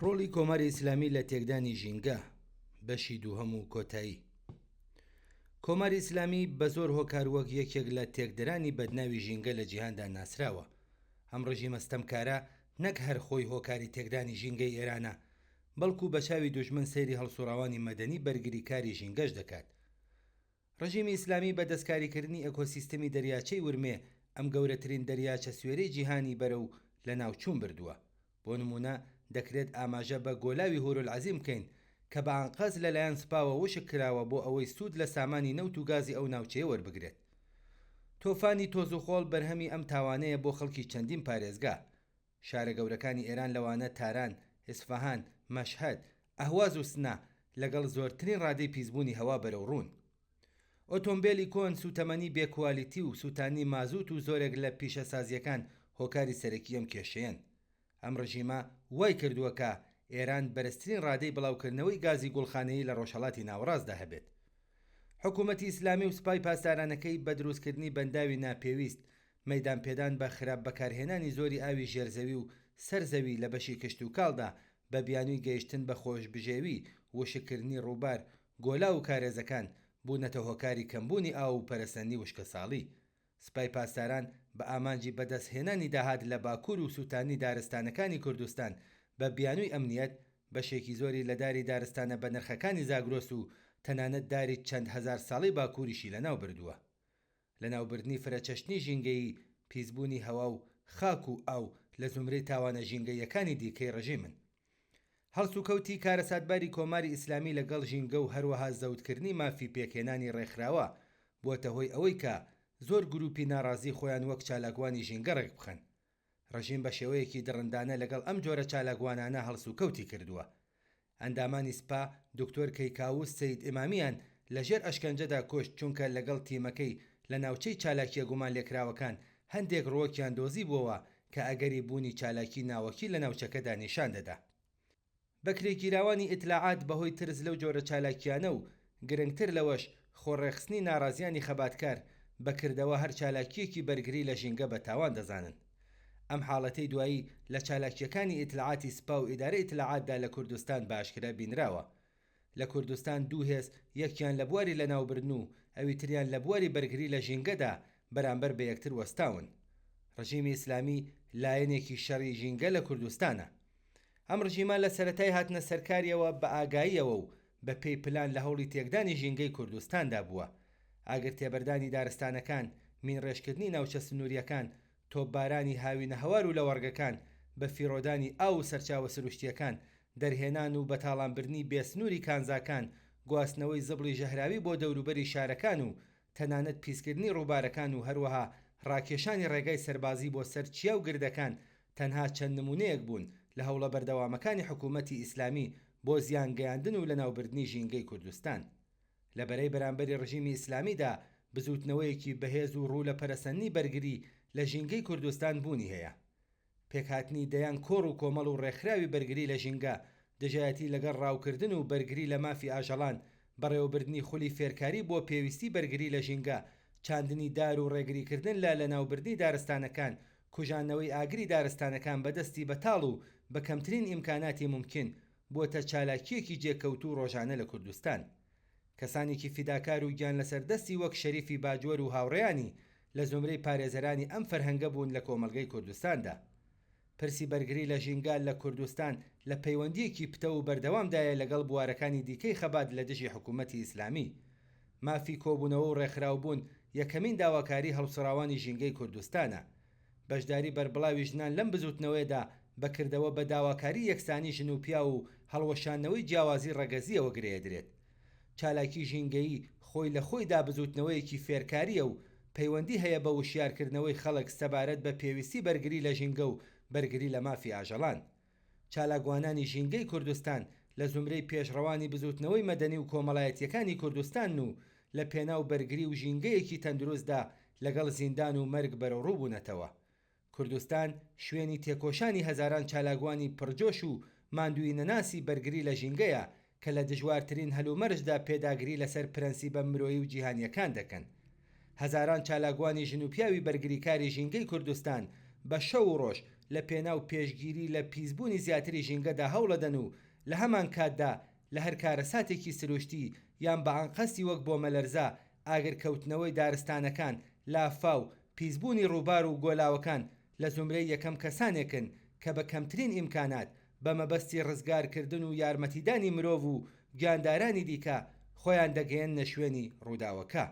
ڕۆڵی کۆماری ئیسلامی لە تێکدانی ژینگە بەشی دووهەم و کۆتایی. کۆماری ئیسلامی بە زۆر هۆکار وەک یەکێک لە تێکدەرانی بەدناوی ژینگە لە جیهاندا ناسراوە. ئەم ڕژیمە ستەمکارە نەک هەر خۆی هۆکاری تێکدانی ژینگەی ئێرانە، بەڵکو بە چاوی دوژمن سەیری هەڵسوڕاوانی مەدەنی بەرگریکاری ژینگەش دەکات. ڕژیمی ئیسلامی بە دەستکاریکردنی ئەکۆسیستەمی دەریاچەی ورمێ ئەم گەورەترین دەریاچە سوێرەی جیهانی بەرە و لە ناوچوون بردووە. بۆ نمونە دەکرێت ئاماژە بە گۆلاوی هورولعەزیم بکەین کە بە ئانقەز لەلایەن سوپاوە وشک کراوە بۆ ئەوەی سوود لە سامانی نەوت و گازی ئەو ناوچەیە وەربگرێت. تۆفانی تۆزوخۆڵ بەرهەمی ئەم تاوانەیە بۆ خەڵکی چەندین پارێزگا. شارە گەورەکانی ئێران لەوانە تاران، ئیسفەهان، مەشهەد، ئەهواز و سنا لەگەڵ زۆرترین ڕادەی پیسبوونی هەوا بەرەو ڕوون. ئۆتۆمبیلی کۆن، سوتەمەنی بێکوالیتی و سوتانی مازوت و زۆرێک لە پیشەسازیەکان هۆکاری سەرەکی ئەم کێشەیەن. ئەم ڕژیمە وای کردووە کە ئێران بەرزترین ڕادەی بڵاوکردنەوەی گازی گوڵخانەیی لە ڕۆژهەڵاتی ناوەڕاستدا هەبێت. حکوومەتی ئیسلامی و سوپای پاسدارانەکەی بە دروستکردنی بەنداوی ناپێویست، مەیدان پێدان بە خراپ بەکارهێنانی زۆری ئاوی ژێرزەوی و سەرزەوی لە بەشی کشت و کاڵدا بە بیانووی گەیشتن بە خۆشبژێوی، وشکردنی ڕووبار، گۆلا و کارێزەکان بوونەتە هۆکاری کەمبوونی ئاو و پەرەسەندنی وشکە ساڵی. سوپای پاسداران بە ئامانجی بەدەستهێنانی داهات لە باکوور و سوتانی دارستانەکانی کوردستان بە بیانووی ئەمنیەت بەشێکی زۆری لە داری دارستانە بە نرخەکانی زاگرۆس و تەنانەت داری چەند هەزار ساڵی باکووریشی لەناو بردووە. لەناوبردنی فرەچەشتنی ژینگەیی، پیسبوونی هەوا و خاک و ئاو لە زمرەی تاوانە ژینگەیەکانی دیکەی ڕژیمن. هەڵسوکەوتی کارەساتباری کۆماری ئیسلامی لەگەڵ ژینگە و هەروەها زەوتکردنی مافی پێکهێنانی ڕێکخراوە بووەتە هۆی ئەوەی کە زۆر گروپی ناڕازی خۆیان وەک چالاکوانی ژینگە ڕێک بخەن. ڕژیم بە شێوەیەکی دڕندانە لەگەڵ ئەم جۆرە چالاکوانانە هەڵسوکەوتی کردووە. ئەندامانی سپا دکتۆر کەیکاووس سەید ئیمامیان لەژێر ئەشکەنجەدا کۆشت چونکە لەگەڵ تیمەکەی لە ناوچەی چالاکیە گومان لێکراوەکان هەندێک ڕۆکیان دۆزی بووەوە کە ئەگەری بوونی چالاکی ناوەکی لە ناوچەکەدا نیشان دەدا. بەکرێگیراوانی ئیتلاعات بەهۆی ترس لەو جۆرە چالاکیانە و گرنگتر لەوەش خۆڕێخستنی ناڕازیانی خەباتکار بەکردەوە هەر چالاکیەکی بەرگری لە ژینگە بە تاوان دەزانن. ئەم حاڵەتەی دوایی لە چالاکیەکانی ئیتلاعاتی سپا و ئیدارەی ئیتلاعاتدا لە کوردستان باشکرا بینراوە. لە کوردستان دوو هێز، یەکیان لە بواری لەناوبردن و ئەوی تریان لە بواری بەرگری لە ژینگەدا بەرامبەر بە یەکتر وەستاون. ڕژیمی ئیسلامی لایەنێکی شەڕی ژینگە لە کوردستانە. ئەم ڕژیمە لە سەرەتای هاتنە سەرکاریەوە بە ئاگاییەوە و بە پێی پلان لە هەوڵی تێکدانی ژینگەی کوردستاندا بووە. ئاگر تێبەردانی دارستانەکان، مینڕێژکردنی ناوچە سنووریەکان، تۆپبارانی هاوینە هەوار و لە وەرگەکان، بە فیرۆدانی ئاو و سەرچاوە سروشتیەکان، دەرهێنان و بەتاڵانبردنی بێسنووری کانزاکان، گواستنەوەی زبڵی ژەهراوی بۆ دەوروبەری شارەکان و تەنانەت پیسکردنی ڕووبارەکان و هەروەها ڕاکێشانی ڕێگای سەربازی بۆ سەر چیا و گردەکان تەنها چەند نمونەیەک بوون لە هەوڵە بەردەوامەکانی حکوومەتی ئیسلامی بۆ زیانگەیاندن و لە ناوبردنی ژینگەی کوردستان. لە بەرەی بەرامبەری ڕژیمی ئیسلامیدا بزوتنەوەیەکی بەهێز و ڕوو لە پەرەسەندنی بەرگری لە ژینگەی کوردستان بوونی هەیە. پێکهاتنی دەیان کۆڕ و کۆمەڵ و ڕێکخراوی بەرگری لە ژینگە دەژایەتی لەگەڵ ڕاوکردن و بەرگری لە مافی ئاژەڵان، بەڕێوەبردنی خولی فێرکاری بۆ پێویستی بەرگری لە ژینگە، چاندنی دار و ڕێگریکردن لە ناوبردنی دارستانەکان، کوژانەوەی ئاگری دارستانەکان بەدەستی بەتاڵ و بە کەمترین ئیمکاناتی ممکن بۆتە چالاکیەکی جێکەوتوو ڕۆژانە لە کوردستان. کەسانێکی فیداکار و گیان لەسەردەستی وەک شەریفی باجوەر و هاوڕێیانی لە زمرەی پارێزەرانی ئەم فەرهەنگە بوون لە کۆمەلگەی کوردستاندا. پرسی بەرگری لە ژینگە لە کوردستان لە پەیوەندیەکی پتە و بەردەوامدایە لەگەڵ بوارەکانی دیکەی خەبات لە دژی حکوومەتی ئیسلامی. مافی کۆبوونەوە و ڕێکخراوبوون یەکەمین داواکاری هەڵسوڕاوانی ژینگەی کوردستانە. بەشداری بەربڵاوی ژنان لەم بزوتنەوەیدا بەکردەوە بە داواکاری یەکسانی ژن و پیا و هەڵوەشانەوەی جیاوازی ڕەگەزیەوە گرێدرێت. چالاکی ژینگەیی خۆی لە خۆیدا بزوتنەوەیەکی فێرکاریە و پەیوەندی هەیە بە وشیارکردنەوەی خەڵک سەبارەت بە پێویستی بەرگری لە ژینگە و بەرگری لە مافی ئاژەڵان. چالاکوانانی ژینگەی کوردستان لە زمرەی پێشڕەوانی بزوتنەوەی مەدەنی و کۆمەڵایەتیەکانی کوردستان و لە پێناو بەرگری و ژینگەیەکی تەندروستدا لەگەڵ زیندان و مەرگ بەرەوڕوو بوونەتەوە. کوردستان شوێنی تێکۆشانی هەزاران چالاکوانی پڕجۆش و ماندووی نەناسی بەرگری لە ژینگەیە کە لە دژوارترین هەلومەرجدا پێداگری لەسەر پرەنسیبە مرۆیی و جیهانیەکان دەکەن. هەزاران چالاکوانی ژن و پیاوی بەرگریکاری ژینگەی کوردستان بە شەو و ڕۆژ لە پێناو پێشگیری لە پیسبوونی زیاتری ژینگەدا هەوڵەدەن و لە هەمان کاتدا لە هەر کارە ساتێکی سروشتی یان بە ئانقەستی وەک بۆ مەلەرزە ئاگرکەوتنەوەی دارستانەکان لافاو پیسبوونی ڕووبار و گۆلاوەکان لە زمرەی یەکەم کەسانێکن کە بە کەمترین ئیمکانات بە مەبەستی ڕزگارکردن و یارمەتیدانی مرۆڤ و گیاندارانی دیکە خۆیان دەگەیەنە شوێنی ڕووداوەکە.